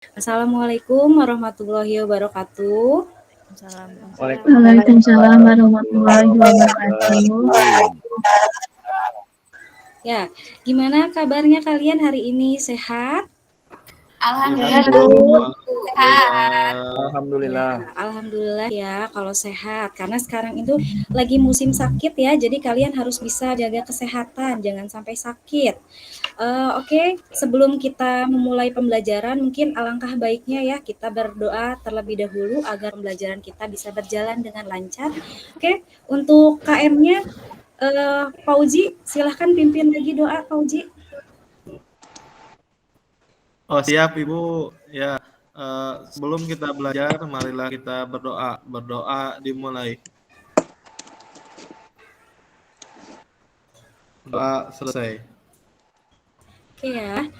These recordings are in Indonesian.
Assalamualaikum warahmatullahi wabarakatuh. Waalaikumsalam warahmatullahi wabarakatuh. Ya, gimana kabarnya kalian hari ini? Sehat? Alhamdulillah, sehat. Alhamdulillah. Ya, alhamdulillah ya kalau sehat. Karena sekarang itu lagi musim sakit ya, jadi kalian harus bisa jaga kesehatan, jangan sampai sakit. Oke, sebelum kita memulai pembelajaran, mungkin alangkah baiknya ya kita berdoa terlebih dahulu agar pembelajaran kita bisa berjalan dengan lancar. Oke, untuk KM-nya, Fauzi, silahkan pimpin lagi doa, Fauzi. Oh siap Ibu. Ya, sebelum kita belajar, marilah kita berdoa. Berdoa dimulai. Doa selesai. Oke ya.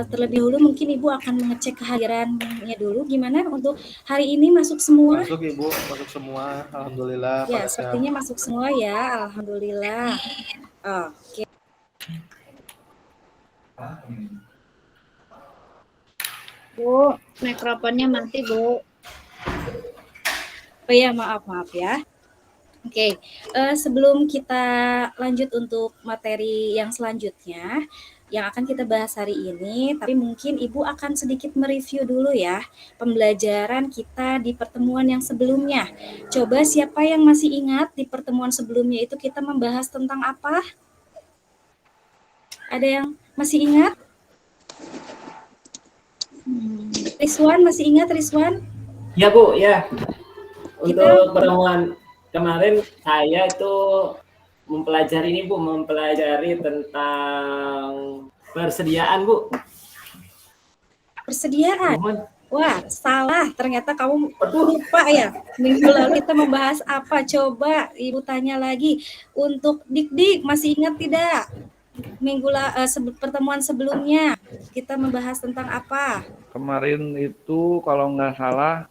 Terlebih dahulu mungkin Ibu akan mengecek kehadirannya dulu. Gimana untuk hari ini masuk semua? Masuk Ibu, masuk semua. Alhamdulillah. Ya, sepertinya masuk semua ya. Alhamdulillah. Oke. Bu, mikrofonnya mati, Bu. Oh ya, maaf ya. Oke, sebelum kita lanjut untuk materi yang selanjutnya, yang akan kita bahas hari ini, tapi mungkin Ibu akan sedikit mereview dulu ya pembelajaran kita di pertemuan yang sebelumnya. Coba siapa yang masih ingat di pertemuan sebelumnya itu kita membahas tentang apa? Ada yang masih ingat? Rizwan, masih ingat Rizwan? Ya Bu, ya. Untuk pertemuan kemarin saya itu mempelajari tentang persediaan, Bu. Persediaan? Wah, salah. Ternyata kamu lupa ya. Minggu lalu kita membahas apa? Coba Ibu tanya lagi. Untuk Dik-Dik, masih ingat tidak? Pertemuan sebelumnya kita membahas tentang apa? Kemarin itu kalau nggak salah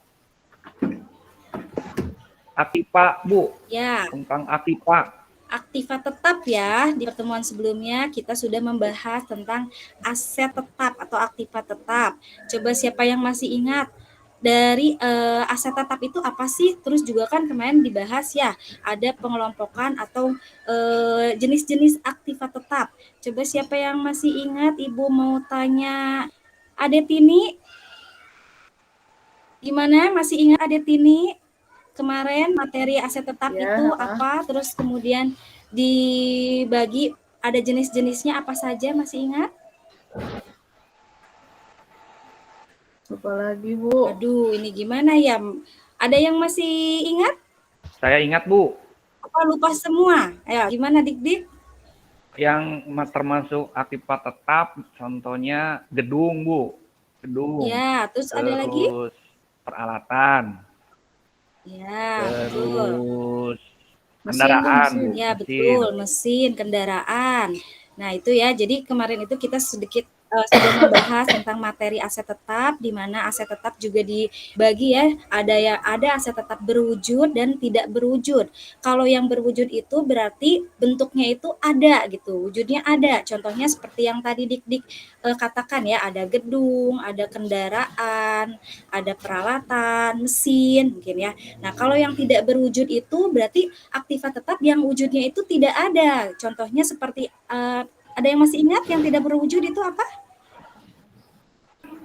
Aktifa, Bu. Ya. Tentang Aktifa. Aktiva tetap ya. Di pertemuan sebelumnya kita sudah membahas tentang aset tetap atau aktiva tetap. Coba siapa yang masih ingat? Dari aset tetap itu apa sih? Terus juga kan kemarin dibahas ya, ada pengelompokan atau jenis-jenis aktiva tetap. Coba siapa yang masih ingat? Ibu mau tanya Adetini. Gimana? Masih ingat Adetini? Kemarin materi aset tetap ya, itu apa? Terus kemudian dibagi ada jenis-jenisnya apa saja, masih ingat? Lupa lagi, Bu. Aduh, ini gimana ya? Ada yang masih ingat? Saya ingat, Bu. Apa lupa semua? Ayo, gimana Dik-Dik? Yang termasuk aktiva tetap, contohnya gedung, Bu. Gedung. Ya, terus ada lagi? Terus peralatan. Ya, terus kendaraan. Mesin. Ya, betul, mesin, kendaraan. Nah, itu ya. Jadi kemarin itu kita sedikit sudah membahas tentang materi aset tetap, di mana aset tetap juga dibagi ya, ada aset tetap berwujud dan tidak berwujud. Kalau yang berwujud itu berarti bentuknya itu ada gitu, wujudnya ada. Contohnya seperti yang tadi Dik-Dik katakan ya, ada gedung, ada kendaraan, ada peralatan, mesin mungkin ya. Nah, kalau yang tidak berwujud itu berarti aktiva tetap yang wujudnya itu tidak ada. Contohnya seperti ada yang masih ingat yang tidak berwujud itu apa?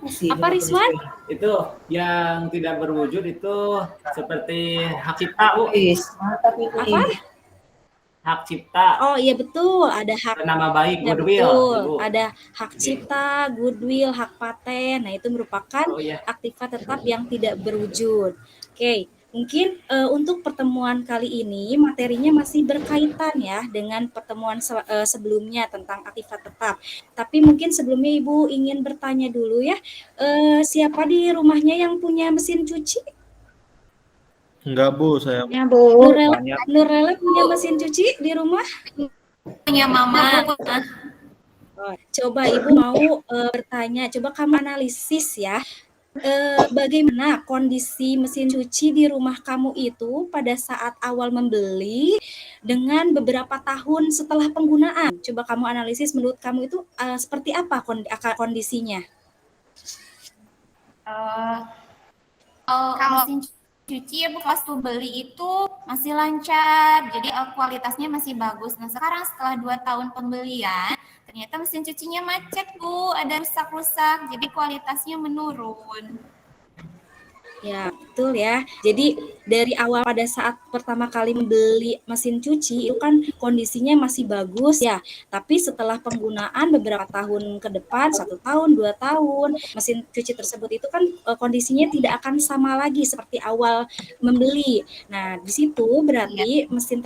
Apa Rizwan? Itu yang tidak berwujud itu seperti hak cipta, Bu. Apa? Hak cipta. Oh iya betul, ada hak nama baik, ya, goodwill. Betul. Ada hak cipta, goodwill, hak paten. Nah, itu merupakan aktiva tetap yang tidak berwujud. Oke. Mungkin untuk pertemuan kali ini materinya masih berkaitan ya dengan pertemuan sebelumnya tentang aktiva tetap. Tapi mungkin sebelumnya Ibu ingin bertanya dulu ya, siapa di rumahnya yang punya mesin cuci? Enggak, Bu, saya. Ya, Bu. Nurlela punya mesin cuci di rumah? Punya Mama. Coba Ibu mau bertanya, coba kamu analisis ya. Bagaimana kondisi mesin cuci di rumah kamu itu pada saat awal membeli dengan beberapa tahun setelah penggunaan. Coba kamu analisis menurut kamu itu seperti apa kondisinya? Eh, kalau mesin cuci ya Bu, pas tuh beli itu masih lancar, jadi kualitasnya masih bagus. Nah sekarang setelah 2 tahun pembelian, ternyata mesin cucinya macet Bu, ada rusak-rusak, jadi kualitasnya menurun. Ya, betul ya. Jadi dari awal pada saat pertama kali membeli mesin cuci itu kan kondisinya masih bagus ya. Tapi setelah penggunaan beberapa tahun ke depan, 1 tahun, 2 tahun, mesin cuci tersebut itu kan kondisinya tidak akan sama lagi seperti awal membeli. Nah, di situ berarti mesin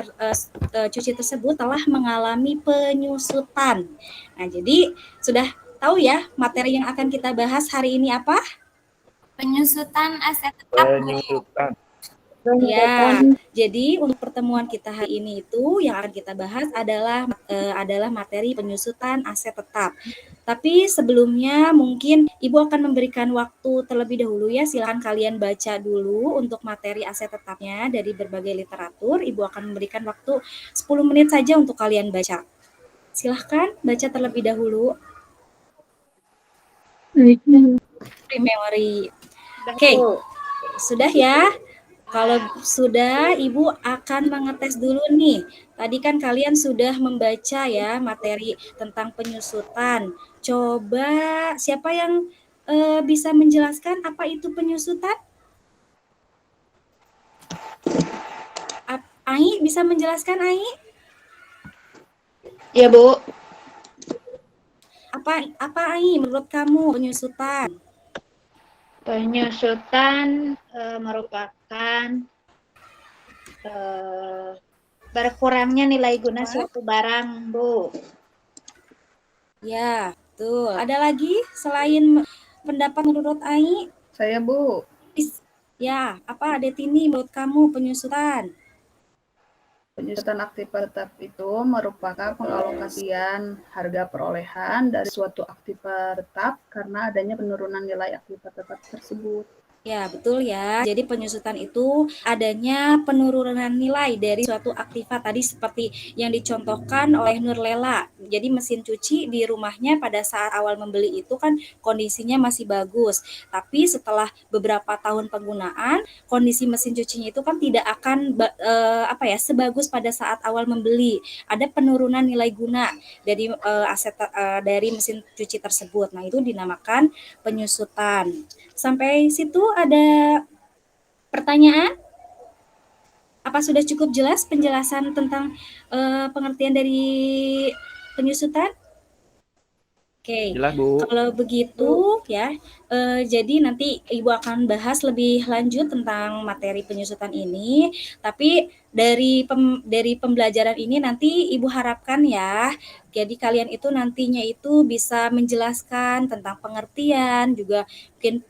cuci tersebut telah mengalami penyusutan. Nah, jadi sudah tahu ya materi yang akan kita bahas hari ini apa? Penyusutan aset tetap Bu. Penyusutan. Ya, jadi untuk pertemuan kita hari ini itu yang akan kita bahas adalah materi penyusutan aset tetap. Tapi sebelumnya mungkin Ibu akan memberikan waktu terlebih dahulu ya. Silakan kalian baca dulu untuk materi aset tetapnya dari berbagai literatur. Ibu akan memberikan waktu 10 menit saja untuk kalian baca. Silahkan baca terlebih dahulu. Memory. Oke, sudah ya. Kalau sudah, Ibu akan mengetes dulu nih. Tadi kan kalian sudah membaca ya materi tentang penyusutan. Coba siapa yang bisa menjelaskan apa itu penyusutan? Ai bisa menjelaskan, Ai? Ya, Bu. Apa Ai menurut kamu penyusutan? Penyusutan merupakan berkurangnya nilai guna suatu barang, Bu. Ya, betul. Ada lagi selain pendapat menurut Ai? Saya, Bu. Ya, apa Detini menurut kamu penyusutan? Penyusutan aktiva tetap itu merupakan pengalokasian harga perolehan dari suatu aktiva tetap karena adanya penurunan nilai aktiva tetap tersebut. Ya, betul ya. Jadi penyusutan itu adanya penurunan nilai dari suatu aktiva tadi seperti yang dicontohkan oleh Nurlela. Jadi mesin cuci di rumahnya pada saat awal membeli itu kan kondisinya masih bagus. Tapi setelah beberapa tahun penggunaan, kondisi mesin cucinya itu kan tidak akan sebagus pada saat awal membeli. Ada penurunan nilai guna dari dari mesin cuci tersebut. Nah, itu dinamakan penyusutan. Sampai situ ada pertanyaan? Apa sudah cukup jelas penjelasan tentang pengertian dari penyusutan? Oke, Jelas, Bu. kalau begitu ya, jadi nanti Ibu akan bahas lebih lanjut tentang materi penyusutan ini. Tapi dari pembelajaran ini nanti Ibu harapkan ya, jadi kalian itu nantinya itu bisa menjelaskan tentang pengertian, juga mungkin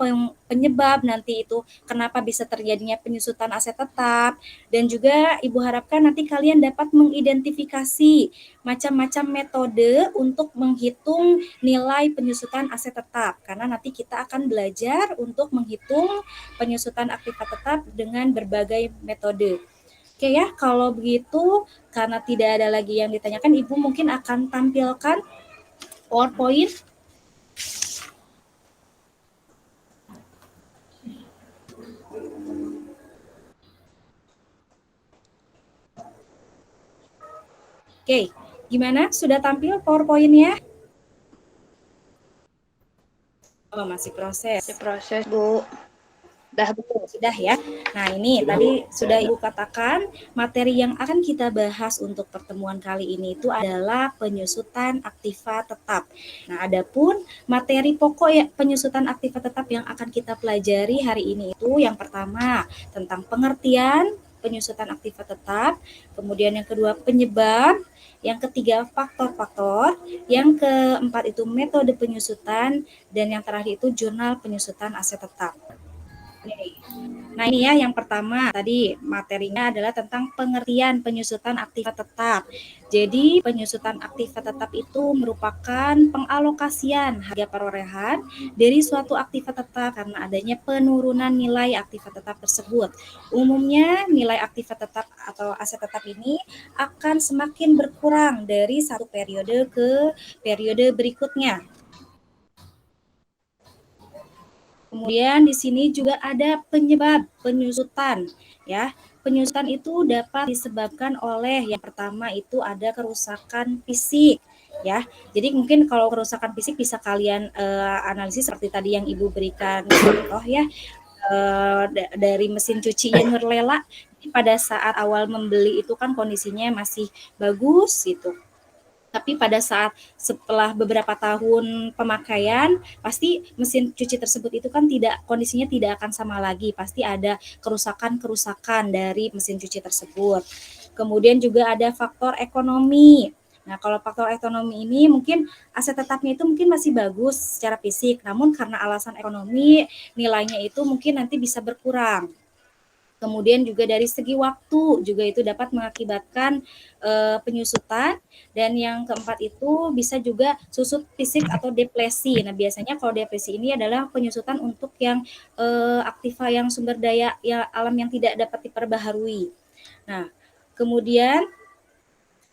penyebab nanti itu kenapa bisa terjadinya penyusutan aset tetap, dan juga Ibu harapkan nanti kalian dapat mengidentifikasi macam-macam metode untuk menghitung nilai penyusutan aset tetap, karena nanti kita akan belajar untuk menghitung penyusutan aktiva tetap dengan berbagai metode. Oke ya, kalau begitu karena tidak ada lagi yang ditanyakan, Ibu mungkin akan tampilkan PowerPoint. Oke, gimana? Sudah tampil PowerPoint-nya? Oh, masih proses. Masih proses, Bu. Sudah ya. Nah, ini tadi sudah Ibu katakan materi yang akan kita bahas untuk pertemuan kali ini itu adalah penyusutan aktiva tetap. Nah, adapun materi pokok ya penyusutan aktiva tetap yang akan kita pelajari hari ini itu yang pertama tentang pengertian penyusutan aktiva tetap, kemudian yang kedua penyebab, yang ketiga faktor-faktor, yang keempat itu metode penyusutan, dan yang terakhir itu jurnal penyusutan aset tetap. Nah, ini ya yang pertama tadi materinya adalah tentang pengertian penyusutan aktiva tetap. Jadi penyusutan aktiva tetap itu merupakan pengalokasian harga perolehan dari suatu aktiva tetap karena adanya penurunan nilai aktiva tetap tersebut. Umumnya nilai aktiva tetap atau aset tetap ini akan semakin berkurang dari satu periode ke periode berikutnya. Kemudian di sini juga ada penyebab penyusutan ya. Penyusutan itu dapat disebabkan oleh yang pertama itu ada kerusakan fisik ya. Jadi mungkin kalau kerusakan fisik bisa kalian analisis seperti tadi yang Ibu berikan contoh ya, dari mesin cuci yang Nurlela pada saat awal membeli itu kan kondisinya masih bagus gitu. Tapi pada saat setelah beberapa tahun pemakaian, pasti mesin cuci tersebut itu kan kondisinya tidak akan sama lagi. Pasti ada kerusakan-kerusakan dari mesin cuci tersebut. Kemudian juga ada faktor ekonomi. Nah, kalau faktor ekonomi ini mungkin aset tetapnya itu mungkin masih bagus secara fisik, namun karena alasan ekonomi nilainya itu mungkin nanti bisa berkurang. Kemudian juga dari segi waktu juga itu dapat mengakibatkan penyusutan, dan yang keempat itu bisa juga susut fisik atau depresi. Nah, biasanya kalau depresi ini adalah penyusutan untuk yang aktiva yang sumber daya ya alam yang tidak dapat diperbaharui. Nah, kemudian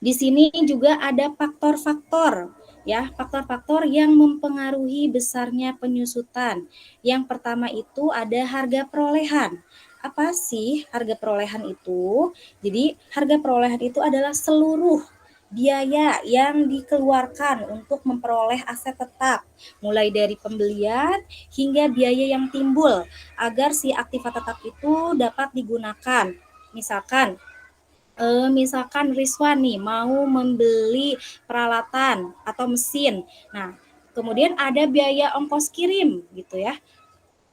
di sini juga ada faktor-faktor ya, faktor-faktor yang mempengaruhi besarnya penyusutan. Yang pertama itu ada harga perolehan. Apa sih harga perolehan itu? Jadi harga perolehan itu adalah seluruh biaya yang dikeluarkan untuk memperoleh aset tetap, mulai dari pembelian hingga biaya yang timbul agar si aktiva tetap itu dapat digunakan. Misalkan Rizwan nih mau membeli peralatan atau mesin. Nah, kemudian ada biaya ongkos kirim gitu ya.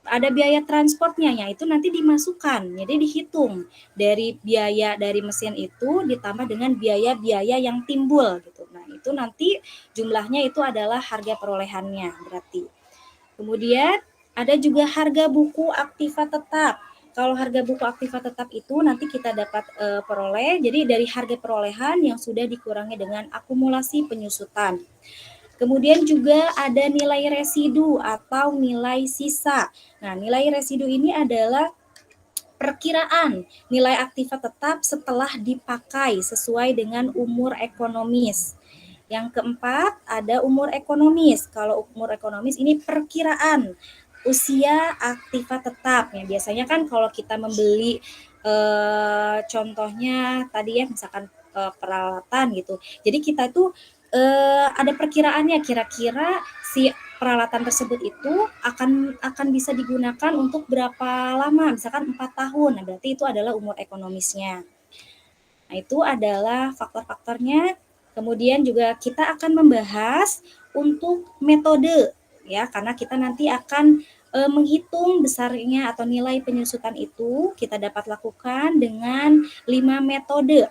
Ada biaya transportnya, ya itu nanti dimasukkan. Jadi dihitung dari biaya dari mesin itu ditambah dengan biaya-biaya yang timbul gitu. Nah, itu nanti jumlahnya itu adalah harga perolehannya berarti. Kemudian ada juga harga buku aktiva tetap. Kalau harga buku aktiva tetap itu nanti kita dapat peroleh, jadi dari harga perolehan yang sudah dikurangi dengan akumulasi penyusutan. Kemudian juga ada nilai residu atau nilai sisa. Nah, nilai residu ini adalah perkiraan nilai aktiva tetap setelah dipakai sesuai dengan umur ekonomis. Yang keempat ada umur ekonomis. Kalau umur ekonomis ini perkiraan usia aktiva tetap. Ya, biasanya kan kalau kita membeli contohnya tadi ya misalkan peralatan gitu. Jadi kita itu ada perkiraannya kira-kira si peralatan tersebut itu akan bisa digunakan untuk berapa lama, misalkan 4 tahun. Nah, berarti itu adalah umur ekonomisnya. Nah, itu adalah faktor-faktornya. Kemudian juga kita akan membahas untuk metode ya, karena kita nanti akan menghitung besarnya atau nilai penyusutan itu kita dapat lakukan dengan 5 metode.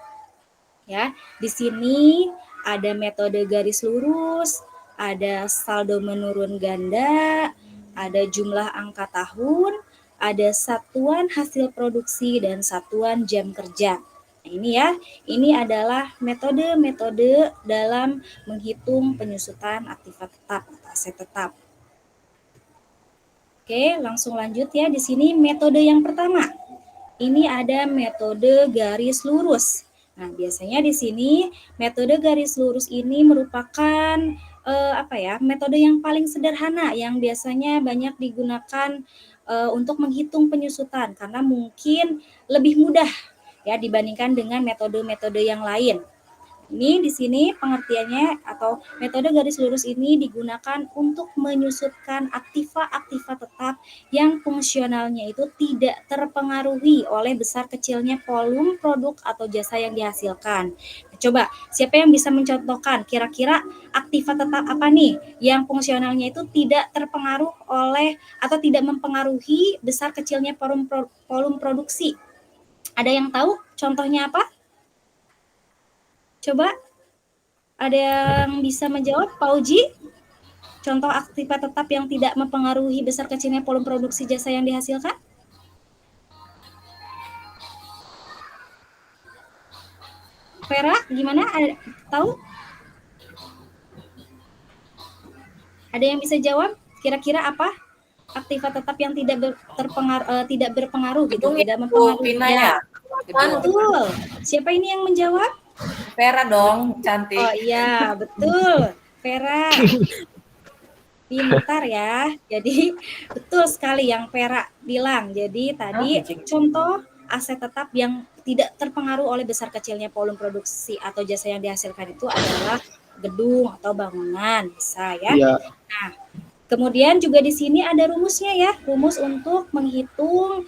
Ya, di sini ada metode garis lurus, ada saldo menurun ganda, ada jumlah angka tahun, ada satuan hasil produksi, dan satuan jam kerja. Nah, ini ya, ini adalah metode-metode dalam menghitung penyusutan aktiva tetap atau aset tetap. Oke, langsung lanjut ya. Di sini metode yang pertama. Ini ada metode garis lurus. Nah, biasanya di sini metode garis lurus ini merupakan metode yang paling sederhana yang biasanya banyak digunakan untuk menghitung penyusutan karena mungkin lebih mudah ya dibandingkan dengan metode-metode yang lain. Ini di sini pengertiannya atau metode garis lurus ini digunakan untuk menyusutkan aktiva-aktiva tetap yang fungsionalnya itu tidak terpengaruhi oleh besar kecilnya volume produk atau jasa yang dihasilkan. Coba, siapa yang bisa mencontohkan kira-kira aktiva tetap apa nih yang fungsionalnya itu tidak terpengaruh oleh atau tidak mempengaruhi besar kecilnya volume produksi? Ada yang tahu contohnya apa? Coba, ada yang bisa menjawab? Pak Uji, contoh aktiva tetap yang tidak mempengaruhi besar kecilnya volume produksi jasa yang dihasilkan? Vera, gimana? Ada, tahu? Ada yang bisa jawab? Kira-kira apa? Aktiva tetap yang tidak berpengaruh gitu, tidak mempengaruhi. Ya. Betul. Siapa ini yang menjawab? Vera dong, cantik. Oh iya, betul. Vera. Pintar ya. Jadi betul sekali yang Vera bilang. Jadi tadi contoh aset tetap yang tidak terpengaruh oleh besar kecilnya volume produksi atau jasa yang dihasilkan itu adalah gedung atau bangunan, bisa ya. Iya. Nah, kemudian juga di sini ada rumusnya ya, rumus untuk menghitung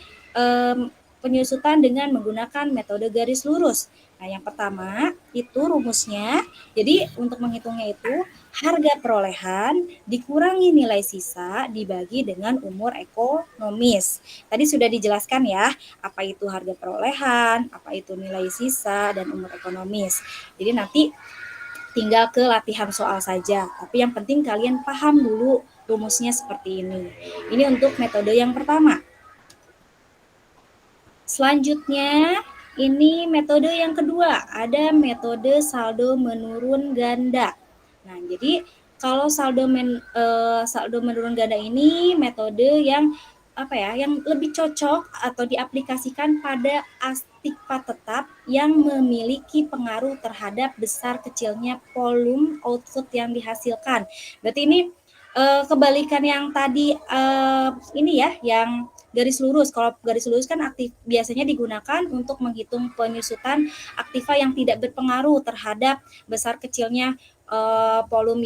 penyusutan dengan menggunakan metode garis lurus. Nah, yang pertama itu rumusnya, jadi untuk menghitungnya itu harga perolehan dikurangi nilai sisa dibagi dengan umur ekonomis. Tadi sudah dijelaskan ya, apa itu harga perolehan, apa itu nilai sisa, dan umur ekonomis. Jadi nanti tinggal ke latihan soal saja, tapi yang penting kalian paham dulu rumusnya seperti ini. Ini untuk metode yang pertama. Selanjutnya, ini metode yang kedua, ada metode saldo menurun ganda. Nah, jadi kalau saldo menurun ganda ini metode yang yang lebih cocok atau diaplikasikan pada aktiva tetap yang memiliki pengaruh terhadap besar kecilnya volume output yang dihasilkan. Berarti ini kebalikan yang tadi ini ya, yang garis lurus. Kalau garis lurus kan biasanya digunakan untuk menghitung penyusutan aktiva yang tidak berpengaruh terhadap besar kecilnya volume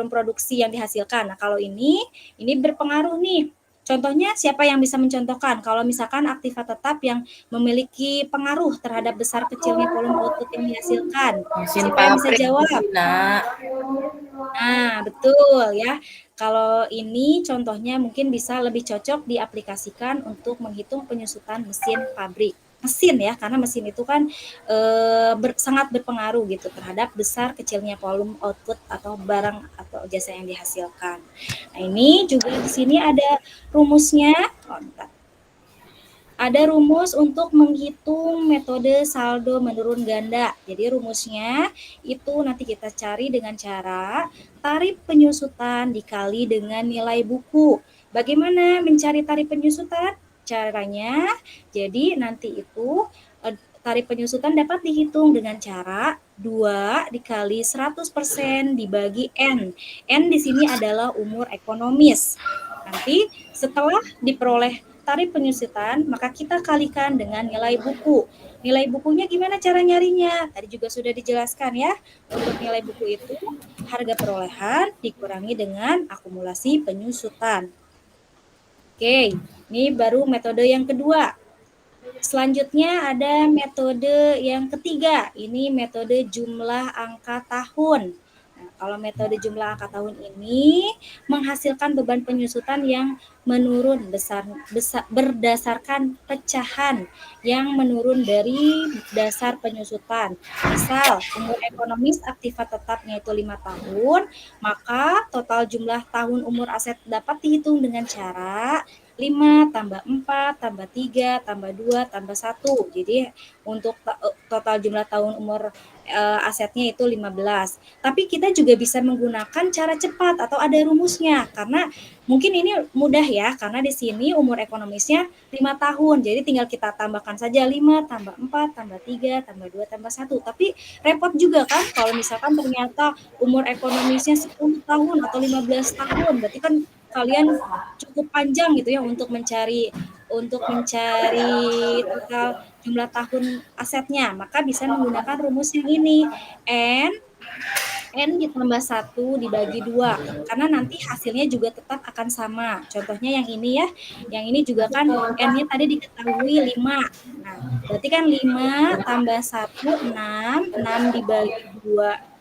produksi yang dihasilkan. Nah, kalau ini berpengaruh nih. Contohnya siapa yang bisa mencontohkan? Kalau misalkan aktiva tetap yang memiliki pengaruh terhadap besar kecilnya volume output yang dihasilkan. Siapa yang bisa jawab? Nah, betul ya. Kalau ini contohnya mungkin bisa lebih cocok diaplikasikan untuk menghitung penyusutan mesin pabrik. Mesin ya, karena mesin itu kan sangat berpengaruh gitu terhadap besar kecilnya volume output atau barang atau jasa yang dihasilkan. Nah, ini juga di sini ada rumusnya. Ada rumus untuk menghitung metode saldo menurun ganda. Jadi rumusnya itu nanti kita cari dengan cara tarif penyusutan dikali dengan nilai buku. Bagaimana mencari tarif penyusutan? Caranya, jadi nanti itu tarif penyusutan dapat dihitung dengan cara 2 dikali 100% dibagi N. N di sini adalah umur ekonomis. Nanti setelah diperoleh tarif penyusutan, maka kita kalikan dengan nilai buku. Nilai bukunya gimana cara nyarinya? Tadi juga sudah dijelaskan ya. Untuk nilai buku itu, harga perolehan dikurangi dengan akumulasi penyusutan. Oke, ini baru metode yang kedua. Selanjutnya ada metode yang ketiga. Ini metode jumlah angka tahun. Nah, kalau metode jumlah angka tahun ini menghasilkan beban penyusutan yang menurun berdasarkan pecahan yang menurun dari dasar penyusutan. Misal, umur ekonomis aktiva tetapnya itu 5 tahun, maka total jumlah tahun umur aset dapat dihitung dengan cara 5 tambah 4 tambah 3 tambah 2 tambah 1. Jadi untuk total jumlah tahun umur asetnya itu 15. Tapi kita juga bisa menggunakan cara cepat atau ada rumusnya, karena mungkin ini mudah ya, karena di sini umur ekonomisnya 5 tahun. Jadi tinggal kita tambahkan saja 5 tambah 4 tambah 3 tambah 2 tambah 1. Tapi repot juga kan kalau misalkan ternyata umur ekonomisnya 10 tahun atau 15 tahun. Berarti kan kalian cukup panjang gitu ya untuk mencari total jumlah tahun asetnya. Maka bisa menggunakan rumus yang ini, N ditambah 1 dibagi 2, karena nanti hasilnya juga tetap akan sama. Contohnya yang ini ya, yang ini juga kan N-nya tadi diketahui 5. Nah, berarti kan 5 tambah 1, 6 dibagi 2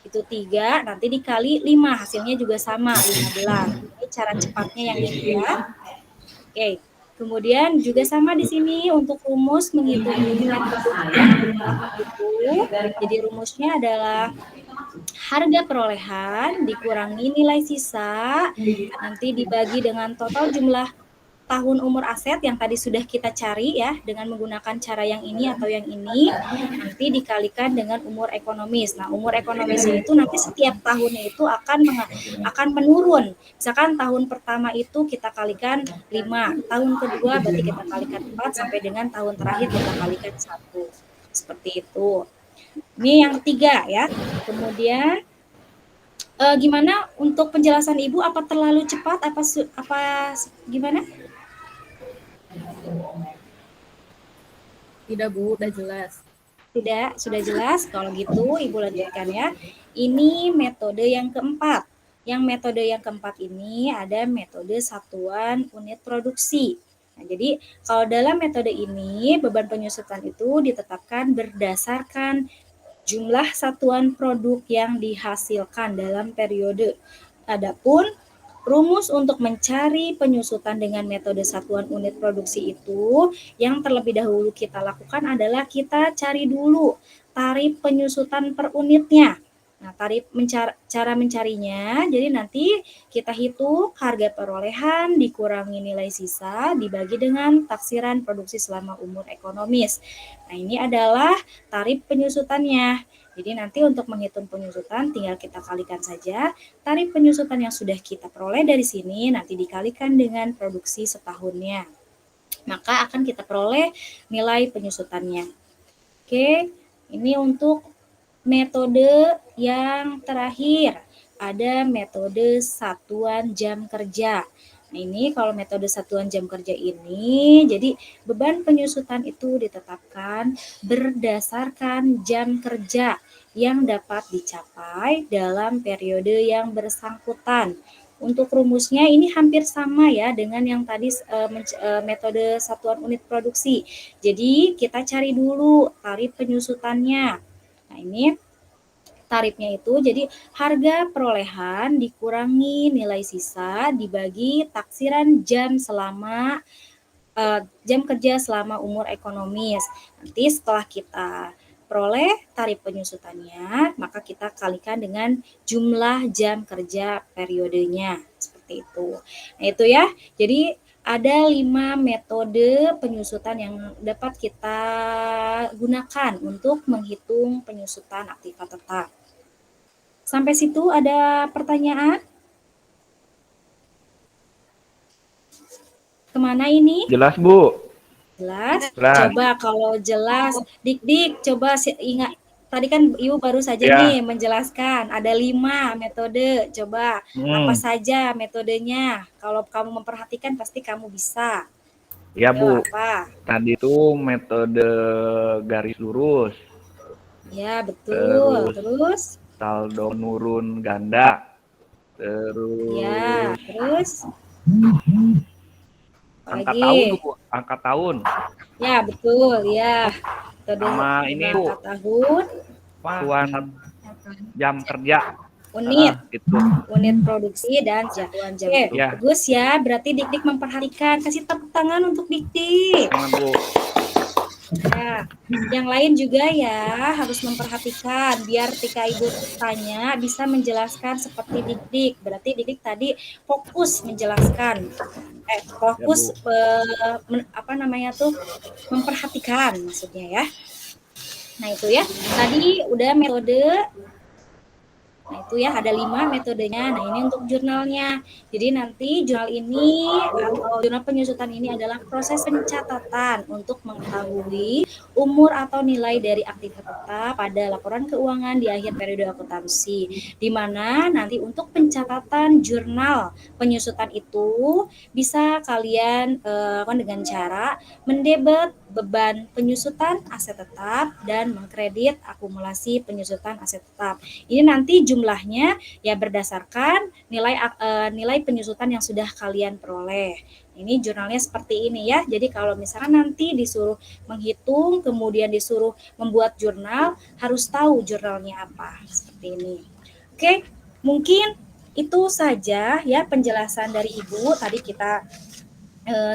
itu 3, nanti dikali 5, hasilnya juga sama, 15. Ini cara cepatnya yang ini ya. Oke, kemudian juga sama di sini untuk rumus menghitung nilai itu. Jadi rumusnya adalah harga perolehan dikurangi nilai sisa, nanti dibagi dengan total jumlah tahun umur aset yang tadi sudah kita cari ya, dengan menggunakan cara yang ini atau yang ini, nanti dikalikan dengan umur ekonomis. Nah, umur ekonomisnya itu nanti setiap tahunnya itu akan menurun. Misalkan tahun pertama itu kita kalikan 5, tahun kedua berarti kita kalikan 4, sampai dengan tahun terakhir kita kalikan 1. Seperti itu. Ini yang ketiga ya. Kemudian Gimana untuk penjelasan Ibu? Apa terlalu cepat? Gimana? Tidak Bu, udah jelas. Tidak, sudah jelas. Kalau gitu Ibu lanjutkan ya. Ini metode yang keempat. Yang metode yang keempat ini ada metode satuan unit produksi. Nah, jadi kalau dalam metode ini beban penyusutan itu ditetapkan berdasarkan jumlah satuan produk yang dihasilkan dalam periode. Adapun rumus untuk mencari penyusutan dengan metode satuan unit produksi itu yang terlebih dahulu kita lakukan adalah kita cari dulu tarif penyusutan per unitnya. Nah, cara mencarinya, jadi nanti kita hitung harga perolehan dikurangi nilai sisa dibagi dengan taksiran produksi selama umur ekonomis. Nah, ini adalah tarif penyusutannya. Jadi nanti untuk menghitung penyusutan tinggal kita kalikan saja tarif penyusutan yang sudah kita peroleh dari sini nanti dikalikan dengan produksi setahunnya. Maka akan kita peroleh nilai penyusutannya. Oke, ini untuk metode yang terakhir. Ada metode satuan jam kerja. Nah, ini kalau metode satuan jam kerja ini, jadi beban penyusutan itu ditetapkan berdasarkan jam kerja yang dapat dicapai dalam periode yang bersangkutan. Untuk rumusnya ini hampir sama ya dengan yang tadi metode satuan unit produksi. Jadi kita cari dulu tarif penyusutannya. Nah, ini tarifnya itu jadi harga perolehan dikurangi nilai sisa dibagi taksiran jam selama jam kerja selama umur ekonomis. Nanti setelah kita peroleh tarif penyusutannya, maka kita kalikan dengan jumlah jam kerja periodenya. Seperti itu. Nah, itu ya. Jadi ada 5 metode penyusutan yang dapat kita gunakan untuk menghitung penyusutan aktiva tetap. Sampai situ ada pertanyaan? Kemana ini? Jelas, Bu. Jelas? Jelas. Coba kalau jelas, Dik, coba ingat. Tadi kan Ibu baru saja Ya. nih menjelaskan, ada 5 metode. Coba apa saja metodenya? Kalau kamu memperhatikan pasti kamu bisa. Ya, Ayo, Bu. apa? Tadi itu metode garis lurus, Ya, betul. Terus? saldo nurun ganda, terus Ya, terus? angka Lagi. tahun, Bu. Angka tahun. Ya, betul. Ya. Metode Sama ini, Bu. angka tahun, Satuan jam kerja. unit. Itu. Unit produksi dan satuan jam. Oke, Ya. bagus ya. Berarti Dik-Dik memperhatikan. Kasih tepuk tangan untuk Dik-Dik. Jangan, Bu. Ya, yang lain juga ya harus memperhatikan biar ketika Ibu tanya bisa menjelaskan seperti Dik-Dik. Berarti Dik-Dik tadi fokus menjelaskan. Fokus memperhatikan maksudnya ya. Nah, itu ya. Tadi udah metode. Nah, itu ya ada 5 metodenya. Nah, ini untuk jurnalnya. Jadi nanti jurnal ini atau jurnal penyusutan ini adalah proses pencatatan untuk mengetahui umur atau nilai dari aktiva tetap pada laporan keuangan di akhir periode akuntansi. Di mana nanti untuk pencatatan jurnal penyusutan itu bisa kalian dengan cara mendebet beban penyusutan aset tetap dan mengkredit akumulasi penyusutan aset tetap. Ini nanti jumlahnya ya berdasarkan nilai penyusutan yang sudah kalian peroleh. Ini jurnalnya seperti ini ya. Jadi kalau misalnya nanti disuruh menghitung, kemudian disuruh membuat jurnal, harus tahu jurnalnya apa. Seperti ini. Oke, mungkin itu saja ya penjelasan dari Ibu. Tadi kita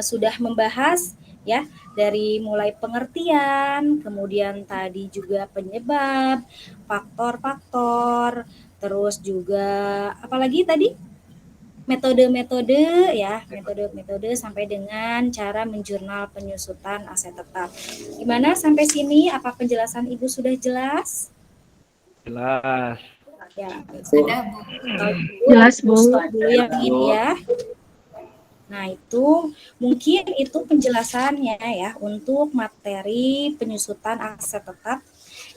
sudah membahas ya dari mulai pengertian, kemudian tadi juga penyebab, faktor-faktor, terus juga apalagi tadi metode-metode ya, metode-metode sampai dengan cara menjurnal penyusutan aset tetap. Gimana sampai sini? Apa penjelasan Ibu sudah jelas? Jelas. Ya, Sudah, Bu. Jelas, Bu. Stop dulu yang ini ya. Nah, itu mungkin itu penjelasannya ya untuk materi penyusutan aset tetap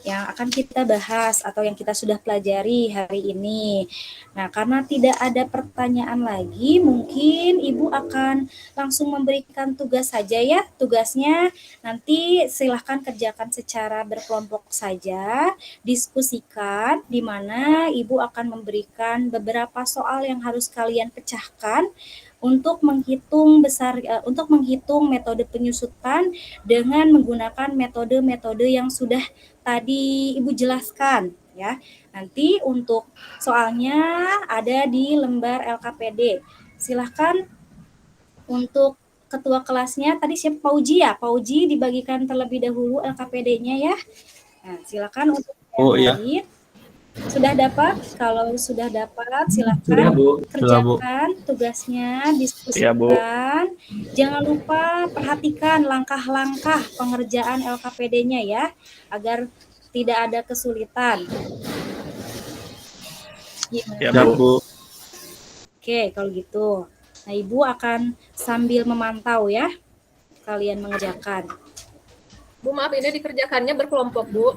yang akan kita bahas atau yang kita sudah pelajari hari ini. Nah, karena tidak ada pertanyaan lagi, mungkin Ibu akan langsung memberikan tugas saja ya. Tugasnya nanti silahkan kerjakan secara berkelompok saja, diskusikan, di mana Ibu akan memberikan beberapa soal yang harus kalian pecahkan untuk menghitung metode penyusutan dengan menggunakan metode-metode yang sudah tadi Ibu jelaskan ya. Nanti untuk soalnya ada di lembar LKPD. Silahkan untuk ketua kelasnya tadi siapa, Pauji ya? Pauji dibagikan terlebih dahulu LKPD-nya ya. Nah, silakan untuk yang lain. Sudah dapat? Kalau sudah dapat, silakan Sudah, Bu. kerjakan tugasnya, diskusikan. Iya, Bu. Jangan lupa perhatikan langkah-langkah pengerjaan LKPD-nya ya, agar tidak ada kesulitan. Gimana? Ya, Siap, Bu. Bu. Oke, kalau gitu. Nah, Ibu akan sambil memantau ya, kalian mengerjakan. Bu, maaf ini dikerjakannya berkelompok, Bu.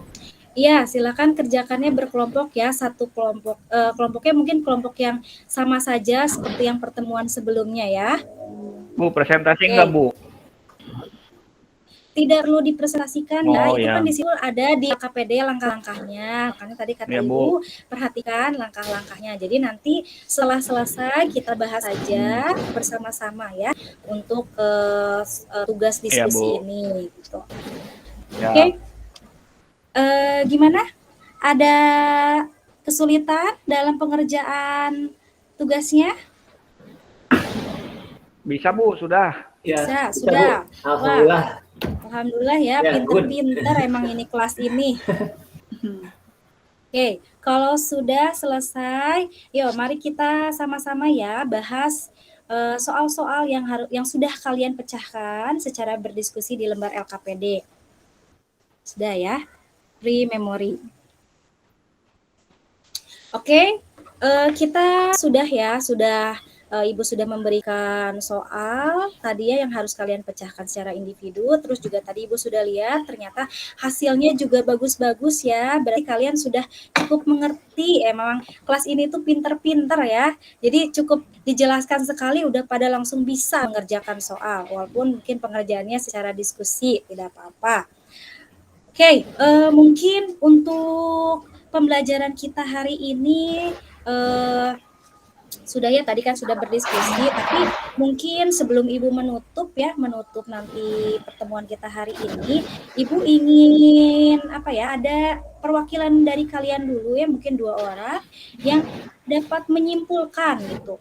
Iya, silakan kerjakannya berkelompok ya, satu kelompok. Kelompoknya mungkin kelompok yang sama saja seperti yang pertemuan sebelumnya ya. Bu, presentasi Oke. enggak, Bu? Tidak perlu dipresentasikan ya, Oh, itu ya. kan di situ ada di KPD langkah-langkahnya. Karena tadi kata Ya, Ibu, Bu. perhatikan langkah-langkahnya. Jadi nanti setelah selesai kita bahas saja bersama-sama ya untuk tugas Ya, diskusi Bu. ini gitu. Ya. Oke. Gimana? Ada kesulitan dalam pengerjaan tugasnya? Bisa, Bu, sudah. Ya, Bisa, Bu. sudah. Alhamdulillah. Alhamdulillah ya, Ya, pinter-pinter emang ini kelas ini. Oke, kalau sudah selesai, yuk mari kita sama-sama ya bahas soal-soal yang sudah kalian pecahkan secara berdiskusi di lembar LKPD. Sudah ya? Pre-memory. Oke, kita sudah ya, Ibu sudah memberikan soal tadi ya yang harus kalian pecahkan secara individu, terus juga tadi Ibu sudah lihat ternyata hasilnya juga bagus-bagus ya, berarti kalian sudah cukup mengerti, memang kelas ini tuh pinter-pinter ya, jadi cukup dijelaskan sekali udah pada langsung bisa mengerjakan soal, walaupun mungkin pengerjaannya secara diskusi, tidak apa-apa. Oke, mungkin untuk pembelajaran kita hari ini sudah ya, tadi kan sudah berdiskusi, tapi mungkin sebelum Ibu menutup nanti pertemuan kita hari ini, Ibu ingin ada perwakilan dari kalian dulu ya, mungkin 2 orang yang dapat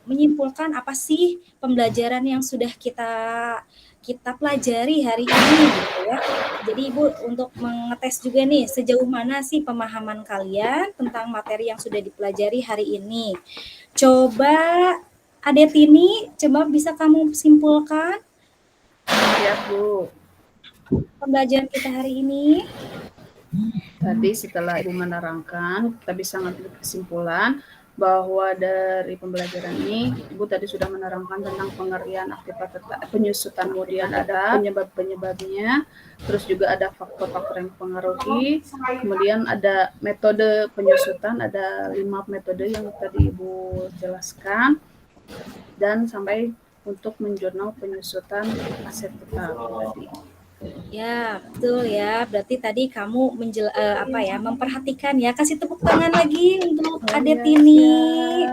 menyimpulkan apa sih pembelajaran yang sudah kita pelajari hari ini gitu ya. Jadi Ibu untuk mengetes juga nih sejauh mana sih pemahaman kalian tentang materi yang sudah dipelajari hari ini. Coba Adetini, coba bisa kamu simpulkan Ya, Bu. pembelajaran kita hari ini. Tadi setelah Ibu menerangkan, kita bisa ngambil kesimpulan bahwa dari pembelajaran ini, Ibu tadi sudah menerangkan tentang pengertian aktivitas penyusutan, kemudian ada penyebab-penyebabnya, terus juga ada faktor-faktor yang mempengaruhi, kemudian ada metode penyusutan, ada 5 metode yang tadi Ibu jelaskan, dan sampai untuk menjurnal penyusutan aset tetap tadi. Ya, betul ya. Berarti tadi kamu memperhatikan ya. Kasih tepuk tangan lagi untuk Adetini.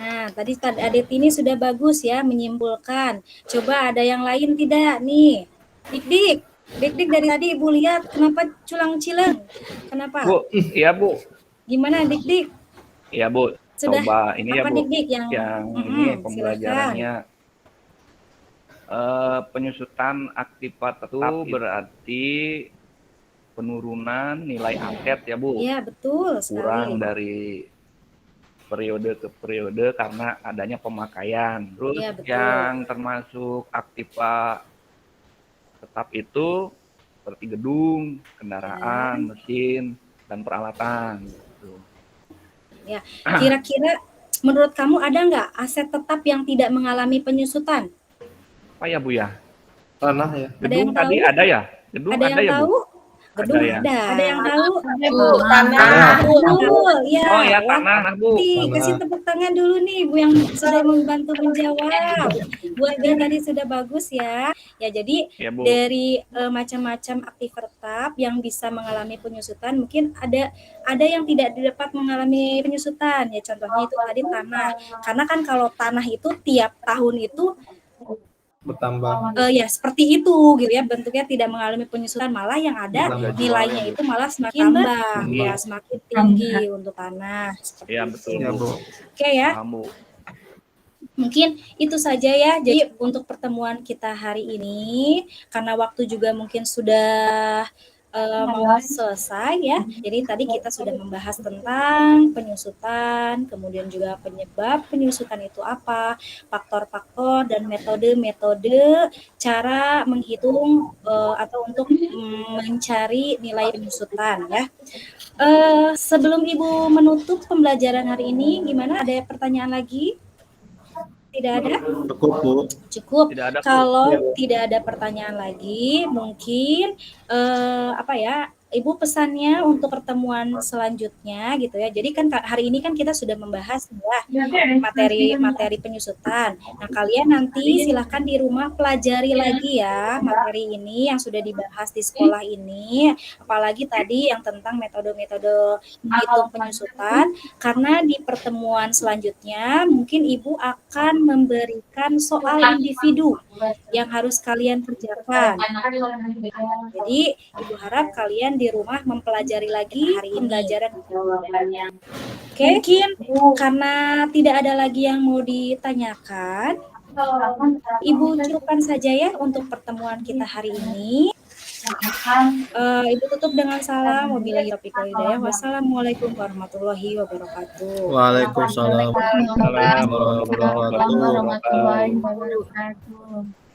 Nah, tadi Adetini sudah bagus ya menyimpulkan. Coba ada yang lain tidak nih? Dik dari tadi Ibu lihat kenapa culang-cileng? Kenapa? Bu, iya, Bu. Gimana Dik? Iya, Bu. Sudah Coba ini ya, apa Bu. Dik Yang ini pembelajarannya penyusutan aktivitas itu berarti penurunan nilai aset ya, Bu. Iya, betul sekali. Kurang dari periode ke periode karena adanya pemakaian. Terus Iya, betul. yang termasuk aktiva tetap itu seperti gedung, kendaraan, mesin, dan peralatan. Gitu. Ya, kira-kira menurut kamu ada nggak aset tetap yang tidak mengalami penyusutan? Apa ya, Bu ya? Tanah ya. Ada yang Gedung tadi tahu? ada ya? Gedung Ada yang ya, tahu? Bu? Gedung ya. ada yang tahu? Tanah. Betul, ya. Oh ya, Wah, tanah, nah, Bu. kasih tepuk tangan dulu nih Bu yang sudah membantu menjawab. Bu Aga tadi sudah bagus ya. Ya, jadi Ya, Bu. dari macam-macam aktivitas tetap yang bisa mengalami penyusutan, mungkin ada yang tidak dapat mengalami penyusutan. Ya, contohnya itu tadi tanah. Karena kan kalau tanah itu tiap tahun itu Bertambah. ya seperti itu gitu ya, bentuknya tidak mengalami penyusutan, malah yang ada Bertambah. nilainya itu malah semakin bertambah ya, semakin tinggi untuk tanah. Seperti Iya, itu. betul, Ya, Bu. Bu. Oke ya, Paham, Bu. mungkin itu saja ya. Jadi untuk pertemuan kita hari ini, karena waktu juga mungkin sudah mau selesai ya. Jadi tadi kita sudah membahas tentang penyusutan, kemudian juga penyebab penyusutan itu apa, faktor-faktor dan metode-metode cara menghitung atau untuk mencari nilai penyusutan ya. Sebelum Ibu menutup pembelajaran hari ini, gimana? Ada pertanyaan lagi? Tidak ada? Cukup, Bu. Cukup. Tidak ada, Bu. Kalau tidak ada pertanyaan lagi, mungkin Ibu pesannya untuk pertemuan selanjutnya gitu ya. Jadi kan hari ini kan kita sudah membahas ya materi penyusutan. Nah, kalian nanti silahkan di rumah pelajari lagi ya materi ini yang sudah dibahas di sekolah ini. Apalagi tadi yang tentang metode-metode menghitung penyusutan. Karena di pertemuan selanjutnya mungkin Ibu akan memberikan soal individu yang harus kalian kerjakan. Jadi Ibu harap kalian di rumah mempelajari lagi hari ini pembelajaran. Oke, mungkin karena tidak ada lagi yang mau ditanyakan, Ibu cukupkan saja ya untuk pertemuan kita hari ini. Ibu tutup dengan salam. Wabillahi taufiq wal hidayah. Wassalamualaikum warahmatullahi wabarakatuh. Waalaikumsalam warahmatullahi wabarakatuh. Warahmatullahi wabarakatuh.